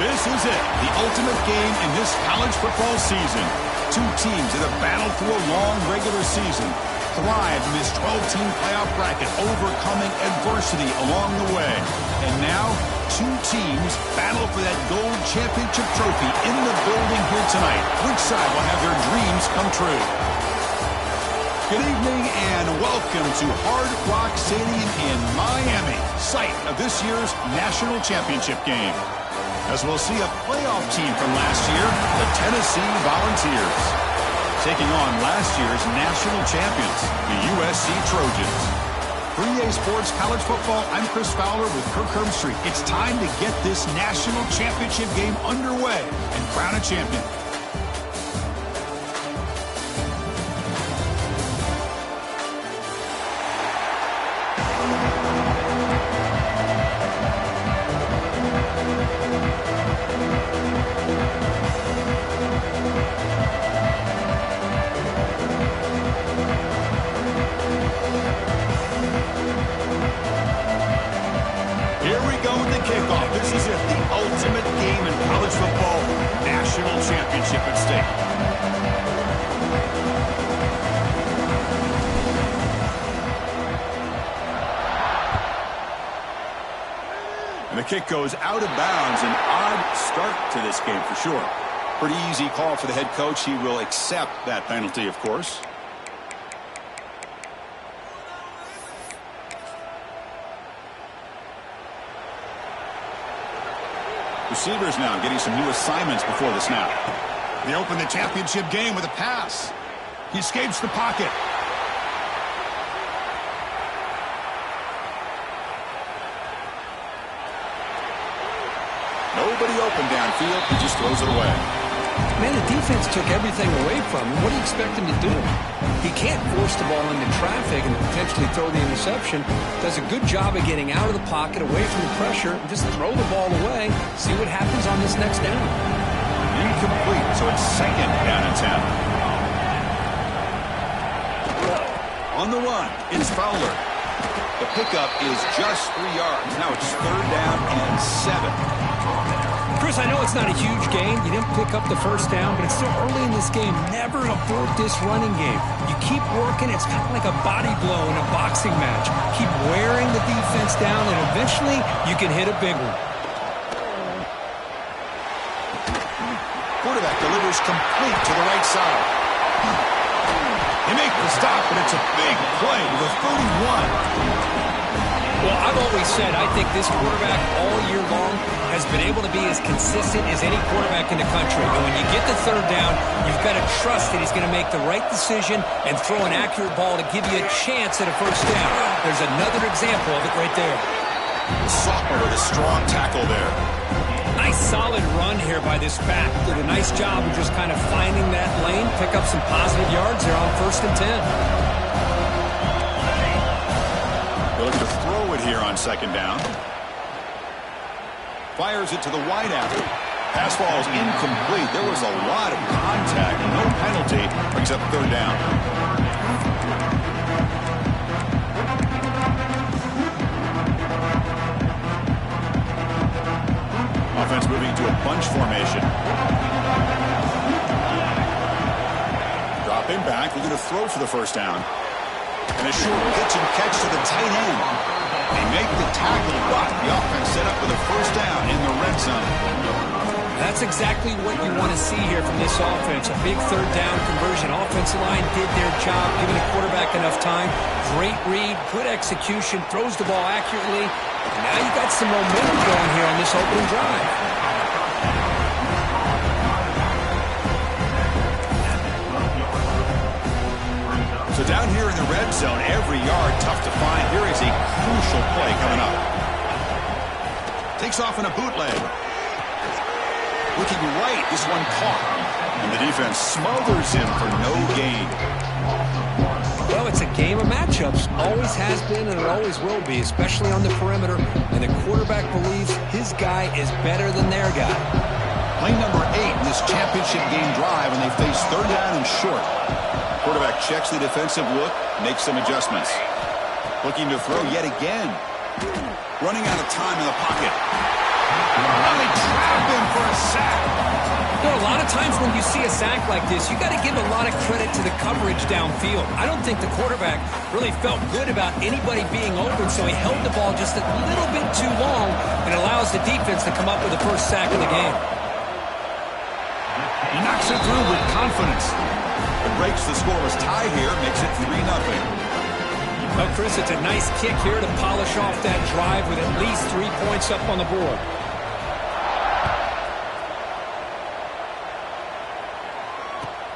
This is it, the ultimate game in this college football season. Two teams that have battled through a long regular season, thrived in this 12-team playoff bracket, overcoming adversity along the way. And now, two teams battle for that gold championship trophy in the building here tonight. Which side will have their dreams come true? Good evening and welcome to Hard Rock Stadium in Miami, site of this year's national championship game. As we'll see a playoff team from last year, the Tennessee Volunteers, taking on last year's national champions, the USC Trojans. For EA Sports College Football, I'm Chris Fowler with Kirk Herbstreit. It's time to get this national championship game underway and crown a champion. The kick goes out of bounds. An odd start to this game for sure. Pretty easy call for the head coach. He will accept that penalty, of course. Receivers now getting some new assignments before the snap. They open the championship game with a pass. He escapes the pocket. Nobody open downfield. He just throws it away. Man, the defense took everything away from him. What do you expect him to do? He can't force the ball into traffic and potentially throw the interception. Does a good job of getting out of the pocket, away from the pressure, and just throw the ball away. See what happens on this next down. Incomplete, so it's second down and 10. On the run, it's Fowler. The pickup is just 3 yards. Now it's third down and 7. Chris, I know it's not a huge gain. You didn't pick up the first down, but it's still early in this game. Never abort this running game. You keep working. It's kind of like a body blow in a boxing match. Keep wearing the defense down, and eventually you can hit a big one. Quarterback delivers complete to the right side. They make the stop, but it's a big play with a 31. Well, I've always said I think this quarterback all year long has been able to be as consistent as any quarterback in the country. And when you get the third down, you've got to trust that he's going to make the right decision and throw an accurate ball to give you a chance at a first down. There's another example of it right there. Sophomore with a strong tackle there. Nice solid run here by this back. Did a nice job of just kind of finding that lane, pick up some positive yards there on 1st and 10. They'll look to throw it here on 2nd down. Fires it to the wideout. Pass ball is incomplete. There was a lot of contact. No penalty. Brings up 3rd down. Offense moving to a bunch formation. Dropping back. Looking to throw for the 1st down. And a short pitch and catch to the tight end. They make the tackle, but the offense set up with a 1st down in the red zone. That's exactly what you want to see here from this offense. A big 3rd down conversion. Offensive line did their job, giving the quarterback enough time. Great read, good execution, throws the ball accurately. And now you got some momentum going here on this opening drive. So down here in the red zone, every yard tough to find. Here is a crucial play coming up. Takes off in a bootleg. Looking right, this one caught. And the defense smothers him for no gain. Well, it's a game of matchups. Always has been and it always will be, especially on the perimeter. And the quarterback believes his guy is better than their guy. Play number 8 in this championship game drive, and they face 3rd down and short. Quarterback checks the defensive look, makes some adjustments. Looking to throw yet again. Running out of time in the pocket. Now they trap him for a sack. You know, a lot of times when you see a sack like this, you got to give a lot of credit to the coverage downfield. I don't think the quarterback really felt good about anybody being open, so he held the ball just a little bit too long and allows the defense to come up with the first sack of the game. He knocks it through with confidence. It breaks the scoreless tie here, makes it 3-0. Well, Chris, it's a nice kick here to polish off that drive with at least 3 points up on the board.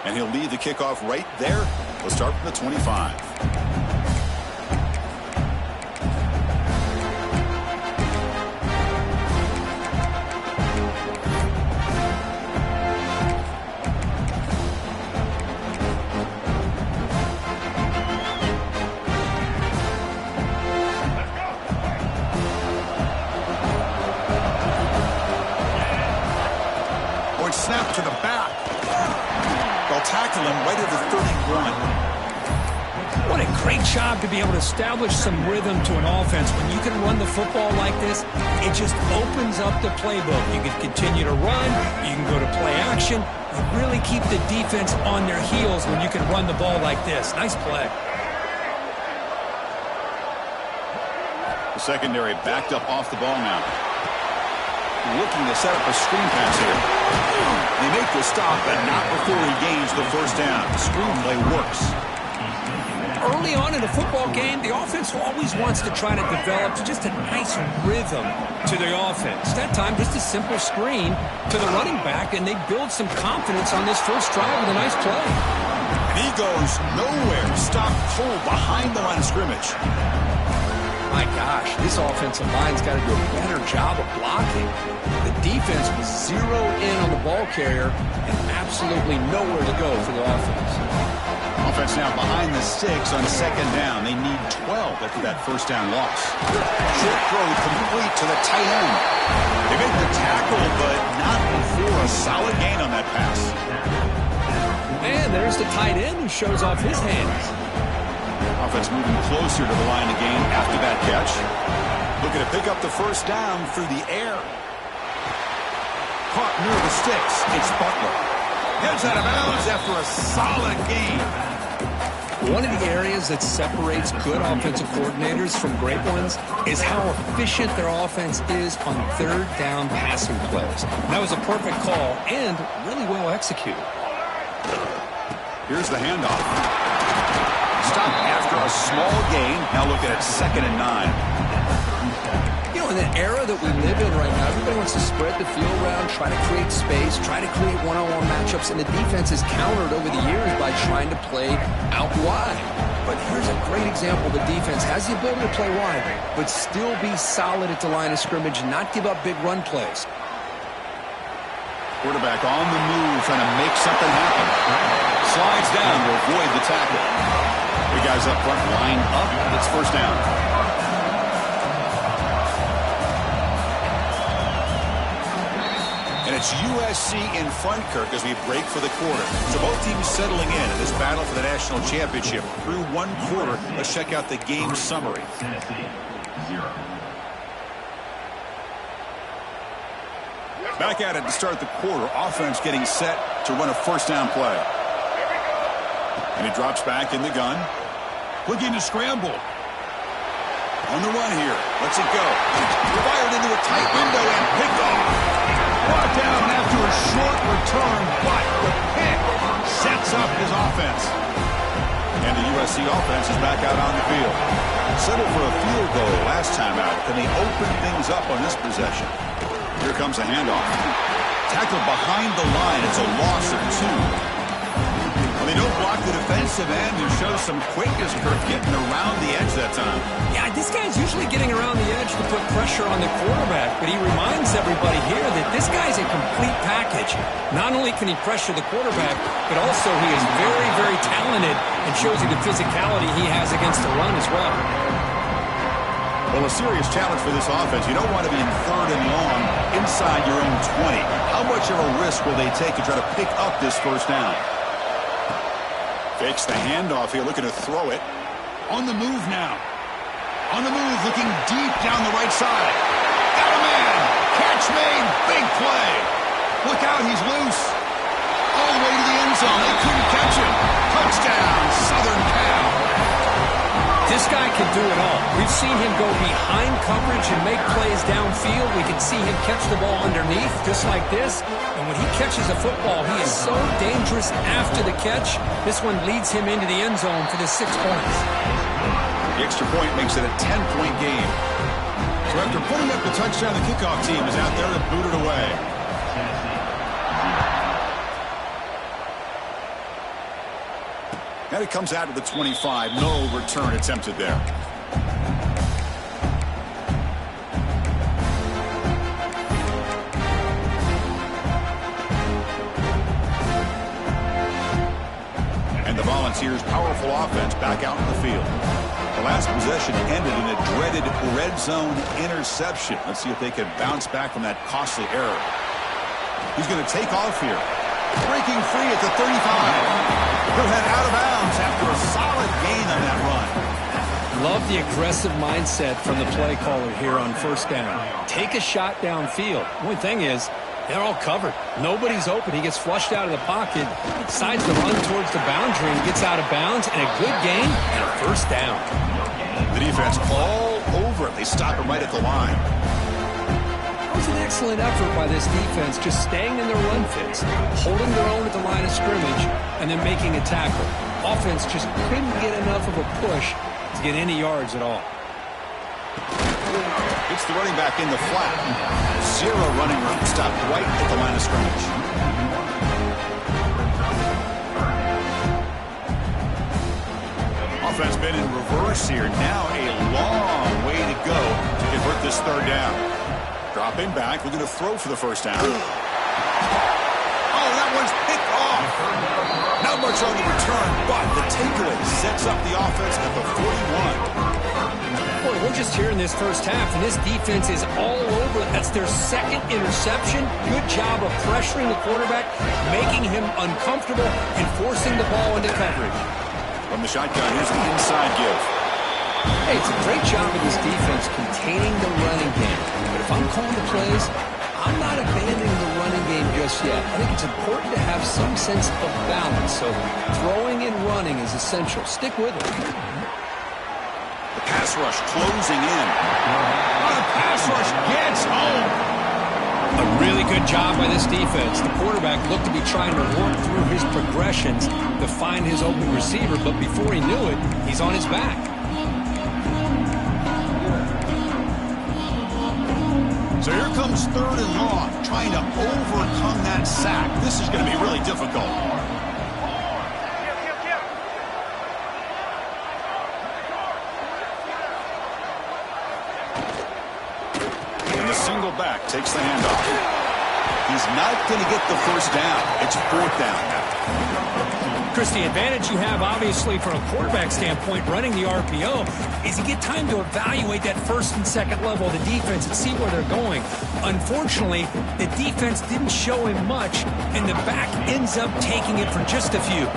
And he'll lead the kickoff right there. We'll start from the 25. Snap to the back. They'll tackle him right at the 31. What a great job to be able to establish some rhythm to an offense. When you can run the football like this, it just opens up the playbook. You can continue to run. You can go to play action. You really keep the defense on their heels when you can run the ball like this. Nice play. The secondary backed up off the ball now. Looking to set up a screen pass here. They make the stop, but not before he gains the first down. The screen play works. Early on in a football game, the offense always wants to try to develop just a nice rhythm to the offense. That time, just a simple screen to the running back, and they build some confidence on this first drive with a nice play. And he goes nowhere. Stopped full behind the line of scrimmage. My gosh, this offensive line's got to do a better job of blocking. The defense was zeroed in on the ball carrier and absolutely nowhere to go for the offense. Offense now behind the sticks on second down. They need 12 after that first down loss. Short throw complete to the tight end. They make the tackle, but not before a solid gain on that pass. And there's the tight end who shows off his hands. Offense moving closer to the line of game after that catch. Looking to pick up the first down through the air. Caught near the sticks. It's Butler. Gets out of bounds after a solid game. One of the areas that separates good offensive coordinators from great ones is how efficient their offense is on third down passing plays. That was a perfect call and really well executed. Here's the handoff. Stop after a small gain. Now looking at 2nd and 9. You know, in the era that we live in right now, everybody wants to spread the field around, try to create space, try to create one-on-one matchups, and the defense is countered over the years by trying to play out wide. But here's a great example. The defense has the ability to play wide, but still be solid at the line of scrimmage and not give up big run plays. Quarterback on the move, trying to make something happen. Slides down to avoid the tackle. The guys up front line up. It's first down. And it's USC in front, Kirk, as we break for the quarter. So both teams settling in this battle for the national championship. Through one quarter, let's check out the game summary. Back at it to start the quarter. Offense getting set to run a first down play. And he drops back in the gun. Looking to scramble. On the run here. Lets it go. Fired into a tight window and picked off. Brought down after a short return, but the pick sets up his offense. And the USC offense is back out on the field. Settled for a field goal last time out. Can they open things up on this possession? Here comes a handoff. Tackled behind the line. It's a loss of 2. Well, they don't block the defensive end, who shows some quickness, Kirk, getting around the edge that time. Yeah, this guy's usually getting around the edge to put pressure on the quarterback, but he reminds everybody here that this guy's a complete package. Not only can he pressure the quarterback, but also he is very, very talented and shows you the physicality he has against the run as well. Well, a serious challenge for this offense. You don't want to be in 3rd and long inside your own 20. How much of a risk will they take to try to pick up this first down? Fakes the handoff here, looking to throw it. On the move now. On the move, looking deep down the right side. Got a man. Catch made. Big play. Look out, he's loose. All the way to the end zone. They couldn't catch him. Touchdown, Southern Cal. This guy can do it all. We've seen him go behind coverage and make plays downfield. We can see him catch the ball underneath, just like this. And when he catches a football, he is so dangerous after the catch. This one leads him into the end zone for the 6 points. The extra point makes it a 10-point game. So after putting up the touchdown, the kickoff team is out there to boot it away. And it comes out of the 25. No return attempted there. And the Volunteers' powerful offense back out in the field. The last possession ended in a dreaded red zone interception. Let's see if they can bounce back from that costly error. He's going to take off here. Breaking free at the 35. He'll head out of bounds after a solid gain on that run. Love the aggressive mindset from the play caller here on first down. Take a shot downfield. Only thing is, they're all covered. Nobody's open. He gets flushed out of the pocket, decides to run towards the boundary and gets out of bounds, and a good gain and a first down. The defense all over it. They stop him right at the line. That was an excellent effort by this defense, just staying in their run fits, holding their own at the line of scrimmage, and then making a tackle. Offense just couldn't get enough of a push to get any yards at all. It's the running back in the flat. Zero running room, stopped right at the line of scrimmage. Offense been in reverse here. Now a long way to go to convert this third down. Dropping back, looking to throw for the first down. Oh, that one's picked off. Not much on the return, but the takeaway sets up the offense at the 41. Boy, we're just here in this first half, and this defense is all over it. That's their second interception. Good job of pressuring the quarterback, making him uncomfortable, and forcing the ball into coverage. From the shotgun, here's the inside give. Hey, it's a great job of this defense containing the running game. But if I'm calling the plays, I'm not abandoning the running game just yet. I think it's important to have some sense of balance. So throwing and running is essential. Stick with it. The pass rush closing in. Oh, the pass rush gets home. A really good job by this defense. The quarterback looked to be trying to work through his progressions to find his open receiver, but before he knew it, he's on his back. So here comes third and long, trying to overcome that sack. This is going to be really difficult. And the single back takes the handoff. He's not going to get the first down. It's fourth down now. Chris, the advantage you have, obviously, from a quarterback standpoint, running the RPO, is you get time to evaluate that first and second level of the defense and see where they're going. Unfortunately, the defense didn't show him much, and the back ends up taking it for just a few.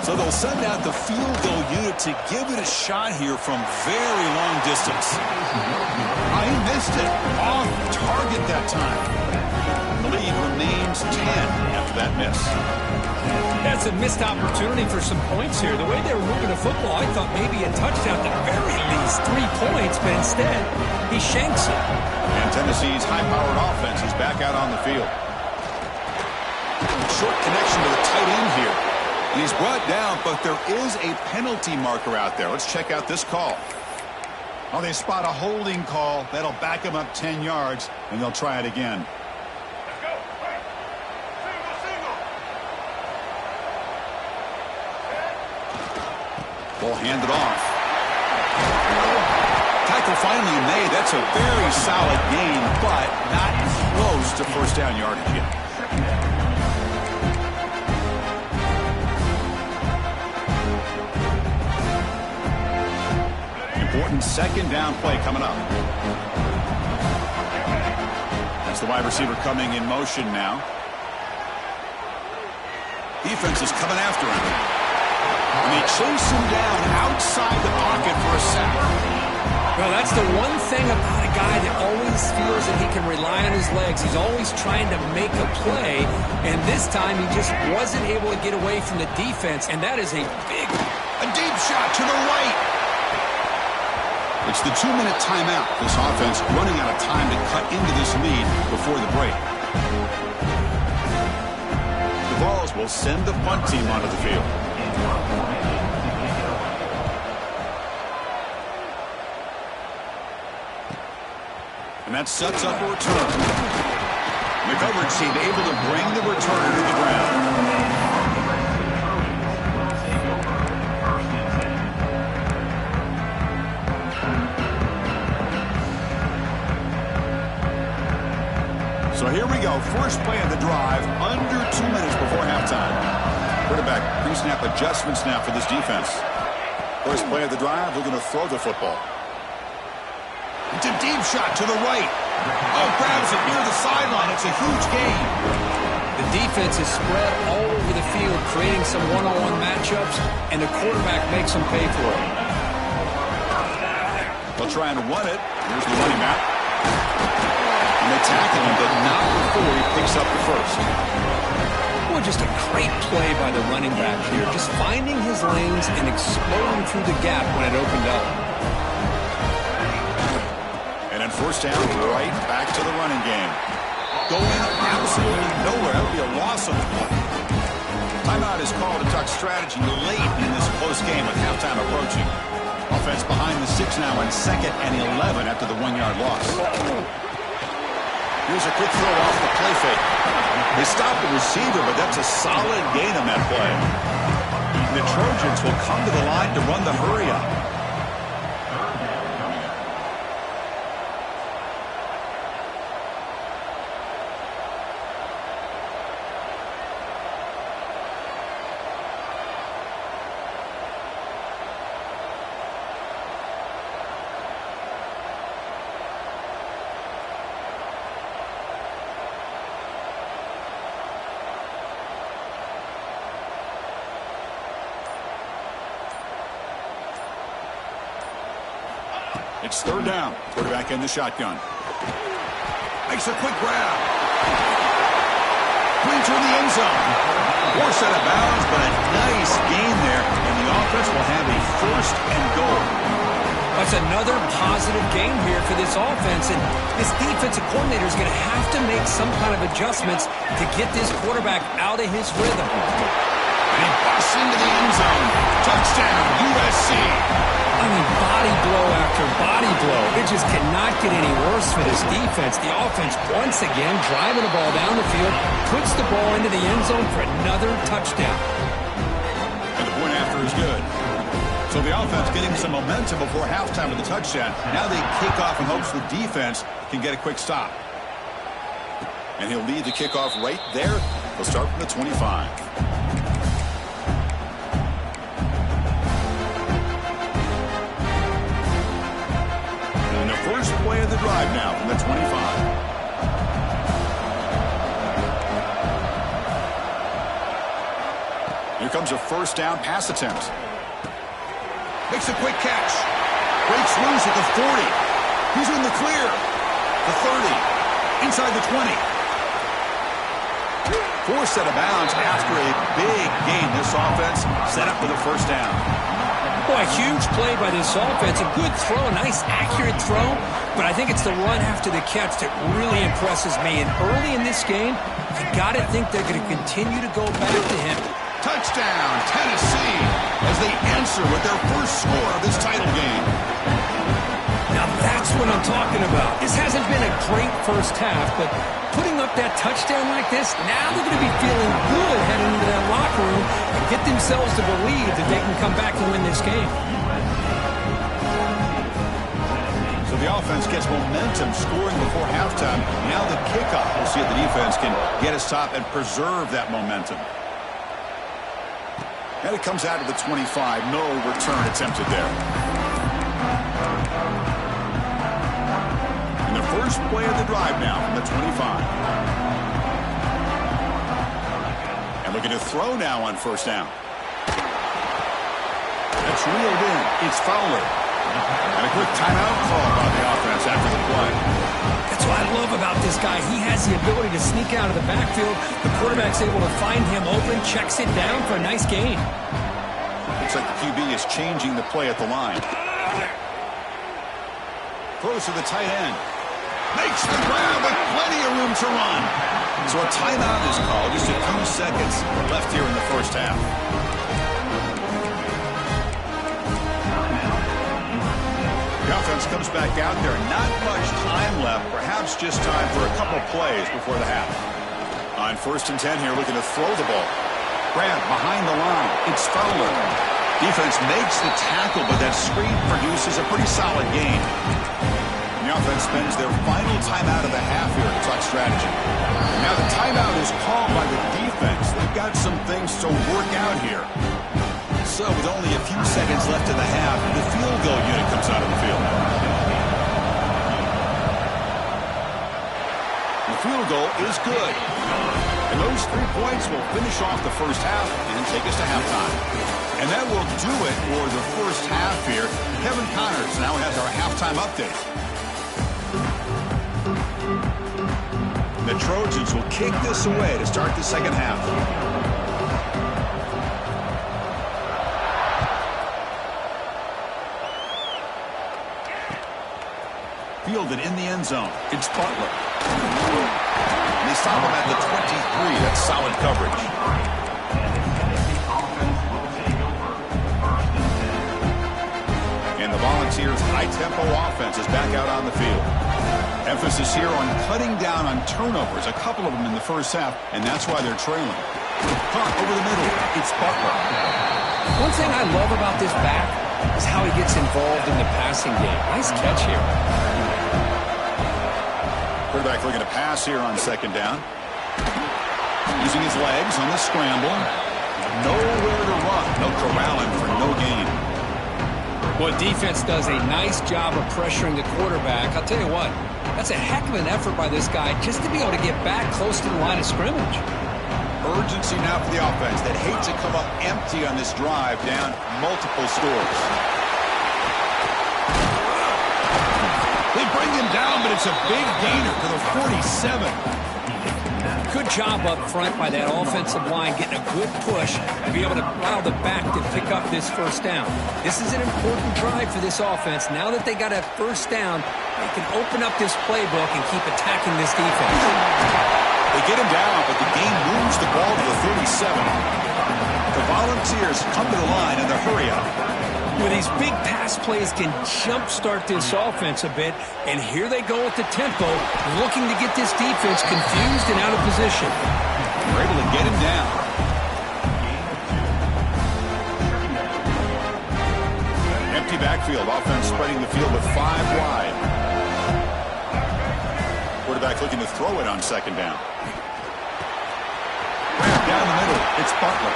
So they'll send out the field goal unit to give it a shot here from very long distance. He missed it. Off target that time. The lead remains 10 after that miss. That's a missed opportunity for some points here. The way they were moving the football, I thought maybe a touchdown, at the very least 3 points, but instead, he shanks it. And Tennessee's high-powered offense is back out on the field. Short connection to the tight end here. And he's brought down, but there is a penalty marker out there. Let's check out this call. Oh, they spot a holding call. That'll back him up 10 yards, and they'll try it again. Ball handed off. Tackle finally made. That's a very solid gain, but not close to first down yardage yet. Important second down play coming up. That's the wide receiver coming in motion now. Defense is coming after him. And they chase him down outside the pocket for a sack. Well, that's the one thing about a guy that always feels that he can rely on his legs. He's always trying to make a play, and this time he just wasn't able to get away from the defense, and that is a big... A deep shot to the right. It's the 2-minute timeout. This offense running out of time to cut into this lead before the break. The Vols will send the punt team onto the field. And that sets up a return. The coverage team able to bring the returner to the ground. So here we go. First play of the drive, under 2 minutes before halftime. Quarterback pre-snap adjustments now for this defense. First play of the drive, we're going to throw the football. It's a deep shot to the right. Oh, grabs it near the sideline. It's a huge gain. The defense is spread all over the field, creating some one-on-one matchups, and the quarterback makes them pay for it. They'll try and run it. Here's the running back. And they tackle him, but not before he picks up the first. Well, just a great play by the running back here, just finding his lanes and exploding through the gap when it opened up. And then first down, right back to the running game. Going absolutely nowhere. That would be a loss on the play. Timeout is called to talk strategy late in this close game with halftime approaching. Offense behind the 6 now on 2nd and 11 after the 1-yard loss. Here's a quick throw off the play fake. They stop the receiver, but that's a solid gain on that play. The Trojans will come to the line to run the hurry up. It's third down. Quarterback in the shotgun. Makes a quick grab. Clean through the end zone. Forced out of bounds, but a nice gain there. And the offense will have a first and goal. That's another positive game here for this offense. And this defensive coordinator is going to have to make some kind of adjustments to get this quarterback out of his rhythm. And he busts into the end zone. Touchdown, USC. I mean, body blow after body blow. It just cannot get any worse for this defense. The offense, once again, driving the ball down the field, puts the ball into the end zone for another touchdown. And the point after is good. So the offense getting some momentum before halftime with the touchdown. Now they kick off in hopes the defense can get a quick stop. And he'll lead the kickoff right there. He'll start from the 25. First play of the drive now from the 25. Here comes a first down pass attempt. Makes a quick catch. Breaks loose at the 40. He's in the clear. The 30. Inside the 20. Forced out of bounds after a big gain. This offense set up for the first down. Boy, a huge play by this offense. A good throw, a nice accurate throw. But I think it's the run after the catch that really impresses me. And early in this game, you got to think they're going to continue to go back to him. Touchdown, Tennessee, as they answer with their first score of this title game. Now that's what I'm talking about. This hasn't been a great first half, but putting up that touchdown like this, now they're going to be feeling good heading into that locker room and get themselves to believe that they can come back and win this game. So the offense gets momentum scoring before halftime. Now the kickoff. We'll see if the defense can get a stop and preserve that momentum. And it comes out of the 25. No return attempted there. And the first play of the drive now from the 25. And looking to throw now on first down. That's reeled in. It's Fowler. And a quick timeout call by the offense after the play. That's what I love about this guy. He has the ability to sneak out of the backfield. The quarterback's able to find him open, checks it down for a nice gain. Looks like the QB is changing the play at the line. Throws to the tight end. Makes the grab with plenty of room to run. So a timeout is called. Just a few seconds left here in the first half. The offense comes back out there. Not much time left. Perhaps just time for a couple plays before the half. On 1st and 10 here, looking to throw the ball. Grab behind the line. It's Fowler. Defense makes the tackle, but that screen produces a pretty solid gain. And the offense spends their final timeout of the half here to talk strategy. Now the timeout is called by the defense. They've got some things to work out here. So with only a few seconds left in the half, the field goal unit comes out of the field. The field goal is good. And those 3 points will finish off the first half and take us to halftime. And that will do it for the first half here. Kevin Connors now has our halftime update. The Trojans will kick this away to start the second half. Fielded in the end zone. It's Butler. And they stop him at the 23. That's solid coverage. And the Volunteers' high-tempo offense is back out on the field. Emphasis here on cutting down on turnovers, a couple of them in the first half, and that's why they're trailing. Caught over the middle. It's Butler. One thing I love about this back is how he gets involved in the passing game. Nice catch here. Quarterback looking to pass here on 2nd down. Using his legs on the scramble. Nowhere to run. No corralling for no gain. Well, defense does a nice job of pressuring the quarterback. I'll tell you what, that's a heck of an effort by this guy just to be able to get back close to the line of scrimmage. Urgency now for the offense that hates to come up empty on this drive down multiple scores. They bring him down, but it's a big gainer to the 47. Good job up front by that offensive line, getting a good push to be able to allow the back to pick up this first down. This is an important drive for this offense. Now that they got a first down, they can open up this playbook and keep attacking this defense. They get him down, but the game moves the ball to the 37. The Volunteers come to the line in the hurry-up. With these big pass plays can jumpstart this offense a bit, and here they go with the tempo, looking to get this defense confused and out of position. They're able to get him down. Empty backfield, offense spreading the field with 5 wide. Quarterback looking to throw it on 2nd down. Down the middle, it's Butler.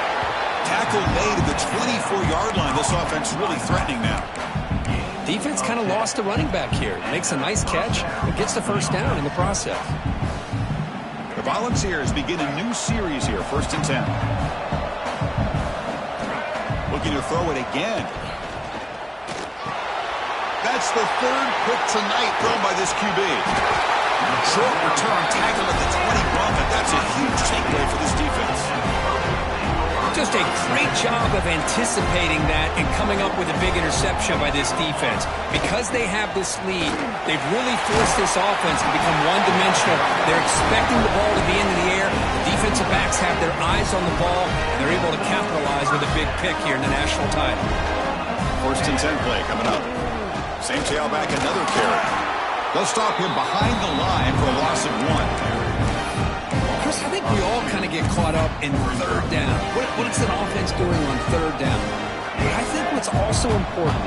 Tackle made at the 24-yard line. This offense really threatening now. Defense kind of lost the running back here. Makes a nice catch, but gets the first down in the process. The Volunteers begin a new series here, 1st and 10. Looking to throw it again. That's the 3rd pick tonight thrown by this QB. Short return, tackle at the 20 but that's a huge takeaway for this defense. Just a great job of anticipating that and coming up with a big interception by this defense. Because they have this lead, they've really forced this offense to become one-dimensional. They're expecting the ball to be into the air. The defensive backs have their eyes on the ball, and they're able to capitalize with a big pick here in the national title. 1st and 10 play coming up. Same tailback, another carry. They'll stop him behind the line for a loss of 1. Chris, I think we all kind of get caught up in 3rd down. What is an offense doing on 3rd down? But I think what's also important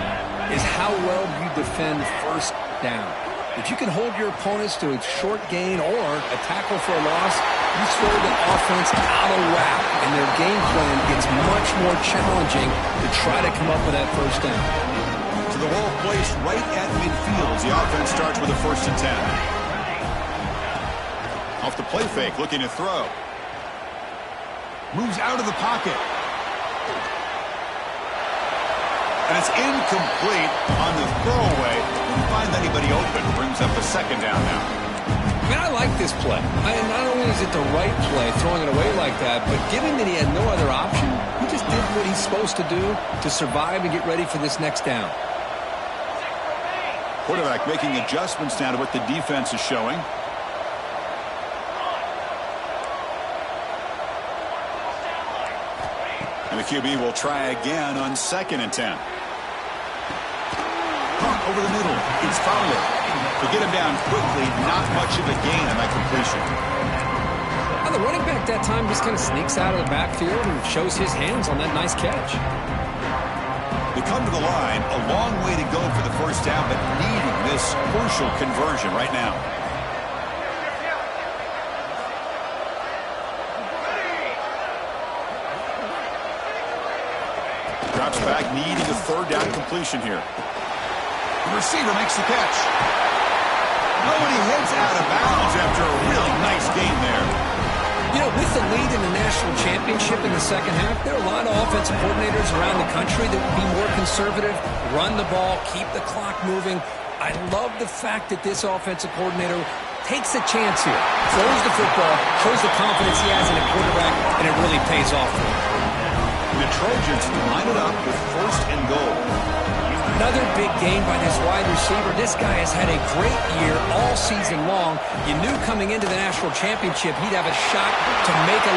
is how well you defend 1st down. If you can hold your opponents to a short gain or a tackle for a loss, you throw the offense out of whack, and their game plan gets much more challenging to try to come up with that 1st down. To the ball placed right at midfield as the offense starts with a 1st and 10. Off the play fake, looking to throw. Moves out of the pocket. And it's incomplete on the throwaway. Didn't find anybody open. Brings up a second down now. I mean, I like this play. Not only is it the right play, throwing it away like that, but given that he had no other option, he just did what he's supposed to do to survive and get ready for this next down. Quarterback making adjustments now to what the defense is showing. And the QB will try again on 2nd and 10. Caught over the middle. It's Fowler. To get him down quickly, not much of a gain on that completion. Now the running back that time just kind of sneaks out of the backfield and shows his hands on that nice catch. They come to the line, a long way to go for the first down, but needing this crucial conversion right now. Drops back, needing a 3rd down completion here. The receiver makes the catch. Nobody heads out of bounds after a really nice game there. You know, with the lead in the national championship in the second half, there are a lot of offensive coordinators around the country that would be more conservative, run the ball, keep the clock moving. I love the fact that this offensive coordinator takes a chance here, throws the football, shows the confidence he has in a quarterback, and it really pays off for him. The Trojans line it up with 1st and goal. Another big game by this wide receiver. This guy has had a great year all season long. You knew coming into the national championship he'd have a shot to make a...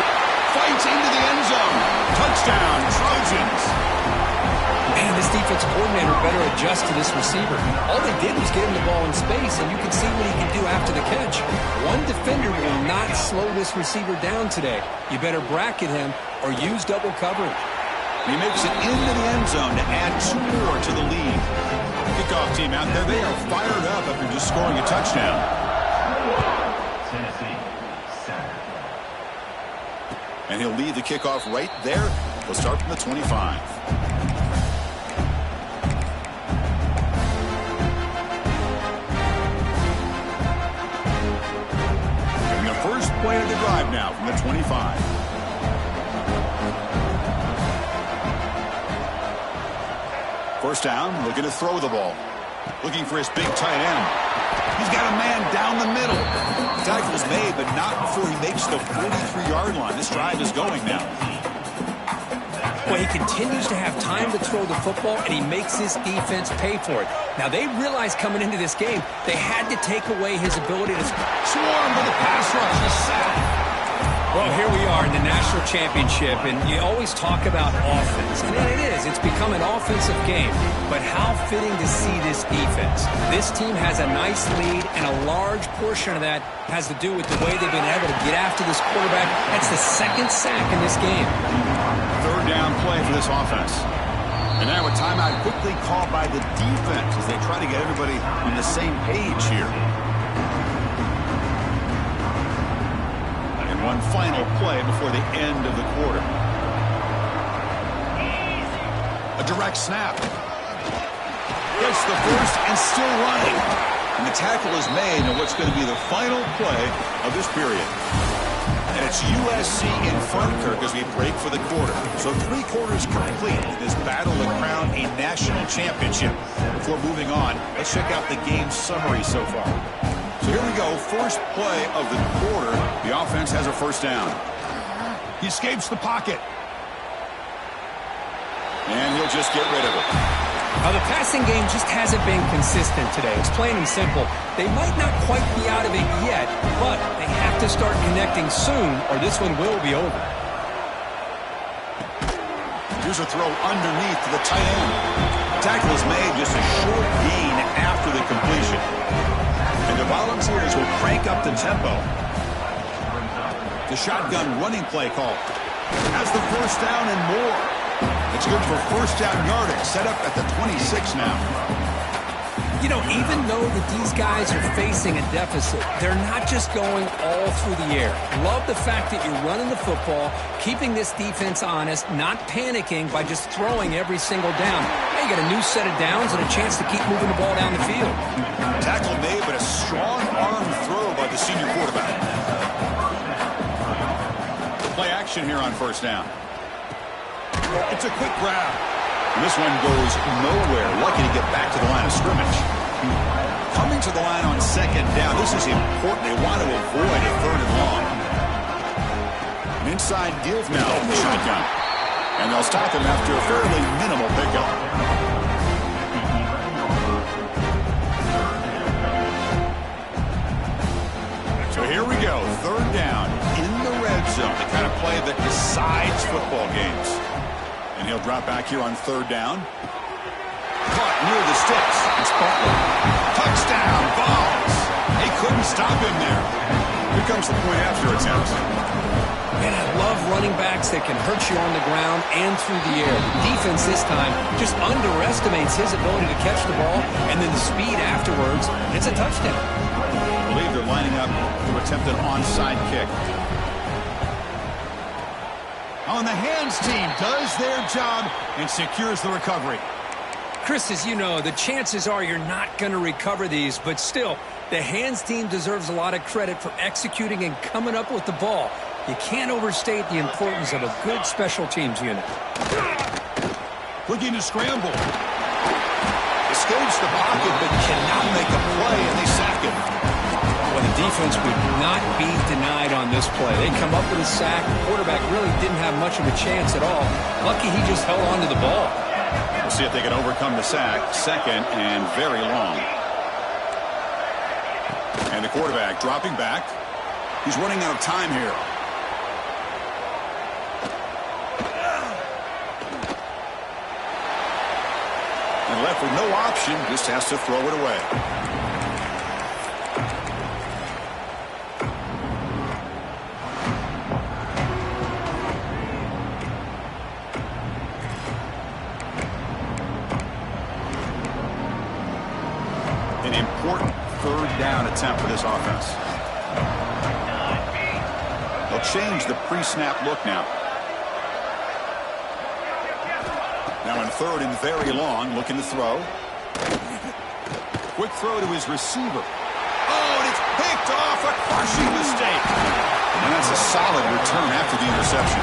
Fights into the end zone. Touchdown, Trojans. Man, this defensive coordinator better adjust to this receiver. All they did was get him the ball in space, and you can see what he can do after the catch. One defender will not slow this receiver down today. You better bracket him or use double coverage. He makes it into the end zone to add 2 more to the lead. Kickoff team out there, they are fired up after just scoring a touchdown. And he'll lead the kickoff right there. He'll start from the 25. And the first play of the drive now from the 25. First down, looking to throw the ball. Looking for his big tight end. He's got a man down the middle. The tackle's made, but not before he makes the 43-yard line. This drive is going now. Well, he continues to have time to throw the football, and he makes his defense pay for it. Now, they realized coming into this game, they had to take away his ability to swarm with the pass rush. The sack. Well, here we are in the national championship, and you always talk about offense. And it is. It's become an offensive game. But how fitting to see this defense. This team has a nice lead, and a large portion of that has to do with the way they've been able to get after this quarterback. That's the 2nd sack in this game. 3rd down play for this offense. And now a timeout quickly called by the defense as they try to get everybody on the same page here. One final play before the end of the quarter. A direct snap. Gets the first and still running. And the tackle is made on what's going to be the final play of this period. And it's USC in front, Kirk, as we break for the quarter. So 3 quarters complete in this battle to crown a national championship. Before moving on, let's check out the game summary so far. So here we go, first play of the quarter. The offense has a first down. He escapes the pocket. And he'll just get rid of it. Now, the passing game just hasn't been consistent today. It's plain and simple. They might not quite be out of it yet, but they have to start connecting soon, or this one will be over. Here's a throw underneath to the tight end. The tackle is made, just a short gain after the completion. And the Volunteers will crank up the tempo. The shotgun running play call. Has the first down and more. It's good for first down yardage. Set up at the 26 now. You know, even though that these guys are facing a deficit, they're not just going all through the air. Love the fact that you're running the football, keeping this defense honest, not panicking by just throwing every single down. Now you got a new set of downs and a chance to keep moving the ball down the field. Tackle made, but a strong arm throw by the senior quarterback. Play action here on first down. It's a quick grab. And this one goes nowhere. Lucky to get back to the line of scrimmage. Coming to the line on second down. This is important. They want to avoid a third and long. An inside give now in the shotgun. And they'll stop him after a fairly minimal pickup. So here we go. Third down in the red zone. The kind of play that decides football games. And he'll drop back here on third down. Caught near the sticks. It's Butler. Touchdown, balls. They couldn't stop him there. Here comes the point after attempt. And I love running backs that can hurt you on the ground and through the air. The defense this time just underestimates his ability to catch the ball, and then the speed afterwards. It's a touchdown. I believe they're lining up to attempt an onside kick. On the hands team does their job and secures the recovery. Chris, as you know, the chances are you're not going to recover these, but still, the hands team deserves a lot of credit for executing and coming up with the ball. You can't overstate the importance of a good special teams unit. Looking to scramble. Escapes the pocket, but cannot make a play, and they sack him. Well, the defense would not be denied on this play. They come up with a sack. The quarterback really didn't have much of a chance at all. Lucky he just held on to the ball. We'll see if they can overcome the sack. Second and very long. And the quarterback dropping back. He's running out of time here. And left with no option, just has to throw it away. An important third down attempt for this offense. They'll change the pre-snap look now. Now in third and very long, looking to throw. Quick throw to his receiver. Oh, and it's picked off, a crushing mistake. And that's a solid return after the interception.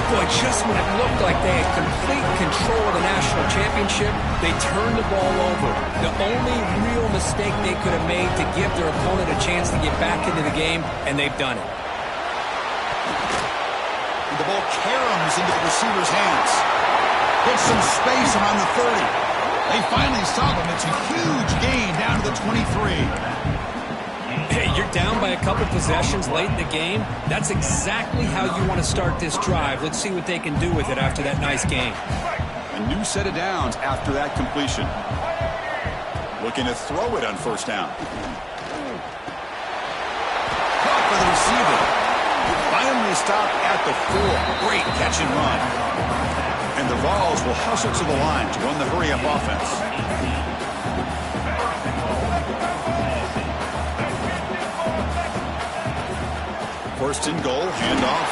Boy, just when it looked like they had complete control of the national championship, they turned the ball over. The only real mistake they could have made to give their opponent a chance to get back into the game, and they've done it. The ball caroms into the receiver's hands. Puts some space around the 30. They finally stop him. It's a huge gain down to the 23. Hey, you're down by a couple possessions late in the game. That's exactly how you want to start this drive. Let's see what they can do with it after that nice game. A new set of downs after that completion. Looking to throw it on first down. Caught for the receiver. Finally stopped at the 4. Great catch and run. And the Vols will hustle to the line to run the hurry-up offense. First and goal, handoff.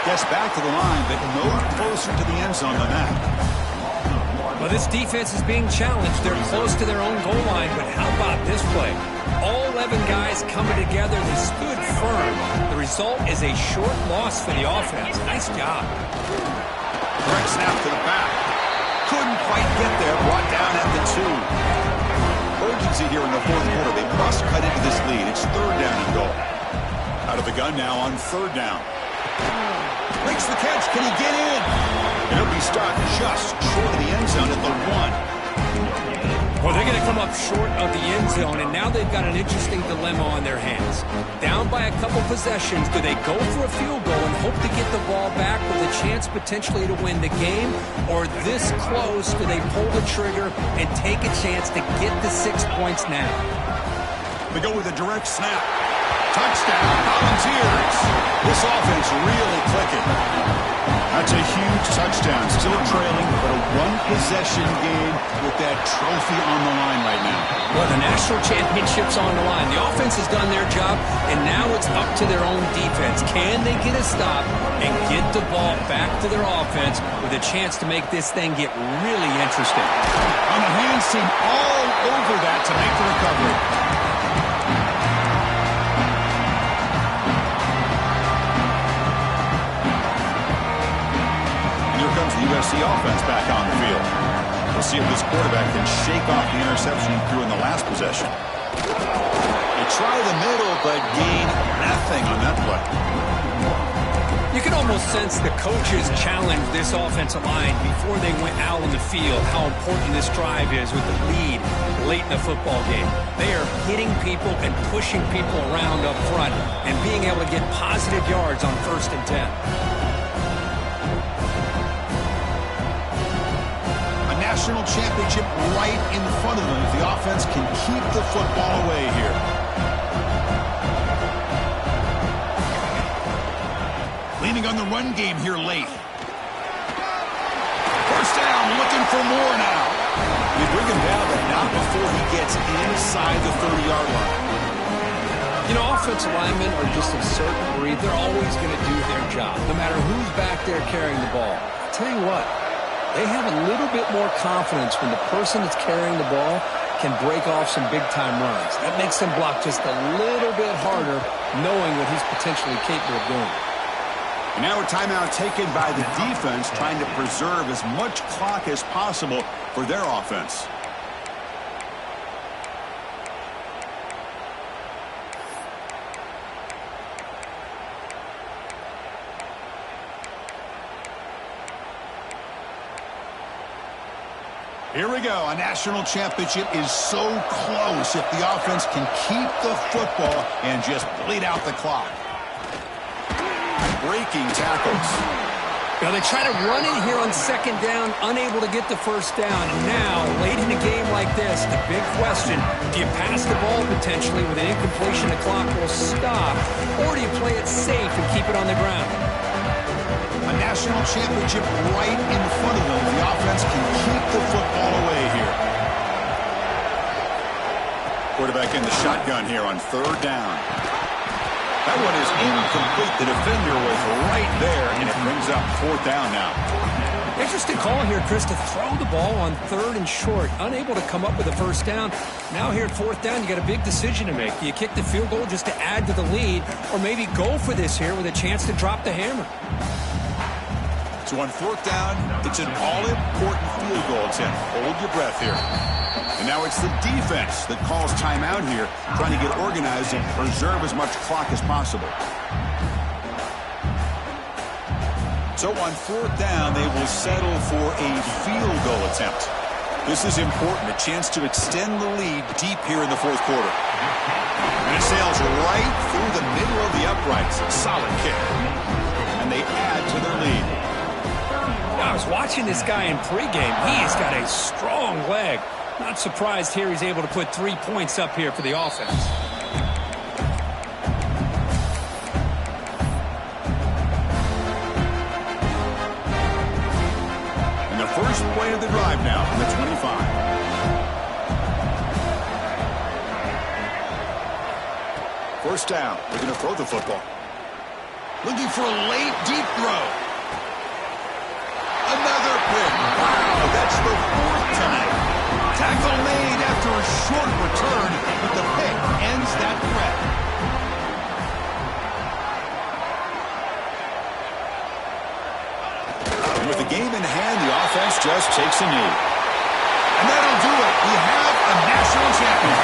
Gets back to the line, but no closer to the end zone than that. Well, this defense is being challenged. They're close to their own goal line, but how about this play? All 11 guys coming together. They stood firm. The result is a short loss for the offense. Nice job. Direct snap to the back. Couldn't quite get there. Brought down at the 2. Urgency here in the fourth quarter. They must cut into this lead. It's third down and goal. Out of the gun now on third down. Makes the catch. Can he get in? And he'll be stopped just short of the end zone at the 1. Well, they're going to come up short of the end zone, and now they've got an interesting dilemma on their hands. Down by a couple possessions, do they go for a field goal and hope to get the ball back with a chance potentially to win the game? Or this close, do they pull the trigger and take a chance to get the 6 points now? They go with a direct snap. Touchdown, Volunteers. This offense really clicking. That's a huge touchdown. Still trailing, but a one-possession game with that trophy on the line right now. Well, the national championship's on the line. The offense has done their job, and now it's up to their own defense. Can they get a stop and get the ball back to their offense with a chance to make this thing get really interesting? On the hands team all over that to make the recovery. Comes the USC offense back on. see if this quarterback can shake off the interception he threw in the last possession. They try the middle, but gain nothing on that play. You can almost sense the coaches challenge this offensive line before they went out on the field, how important this drive is with the lead late in the football game. They are hitting people and pushing people around up front and being able to get positive yards on 1st and 10. A national championship right in front of them if the offense can keep the football away here. Leaning on the run game here late. First down, looking for more now. You bring him down, but not before he gets inside the 30-yard line. You know, offensive linemen are just a certain breed. They're always going to do their job, no matter who's back there carrying the ball. I'll tell you what, they have a little bit more confidence when the person that's carrying the ball can break off some big-time runs. That makes them block just a little bit harder, knowing what he's potentially capable of doing. And now a timeout taken by the defense, trying to preserve as much clock as possible for their offense. Here we go. A national championship is so close if the offense can keep the football and just bleed out the clock. Breaking tackles. Now they try to run it here on 2nd down, unable to get the 1st down. And now, late in a game like this, the big question, do you pass the ball potentially with an incompletion, the clock will stop, or do you play it safe and keep it on the ground? A national championship right in front of them. The offense can keep the football away here. Quarterback in the shotgun here on 3rd down. That one is incomplete. The defender was right there, and it brings up 4th down now. Interesting call here, Chris, to throw the ball on 3rd and short. Unable to come up with a 1st down. Now here at 4th down, you got a big decision to make. Do you kick the field goal just to add to the lead, or maybe go for this here with a chance to drop the hammer? So on 4th down, it's an all-important field goal attempt. Hold your breath here. And now it's the defense that calls timeout here, trying to get organized and preserve as much clock as possible. So on 4th down, they will settle for a field goal attempt. This is important, a chance to extend the lead deep here in the 4th quarter. And it sails right through the middle of the uprights. Solid kick. And they add to their lead. I was watching this guy in pregame. He's got a strong leg. Not surprised here he's able to put 3 points up here for the offense. And the first play of the drive now from the 25. First down. They're going to throw the football. Looking for a late, deep throw. Another pick. Wow, that's the 4th tonight. Tackle made after a short return, but the pick ends that threat. And with the game in hand, the offense just takes a knee. And that'll do it. We have a national champion.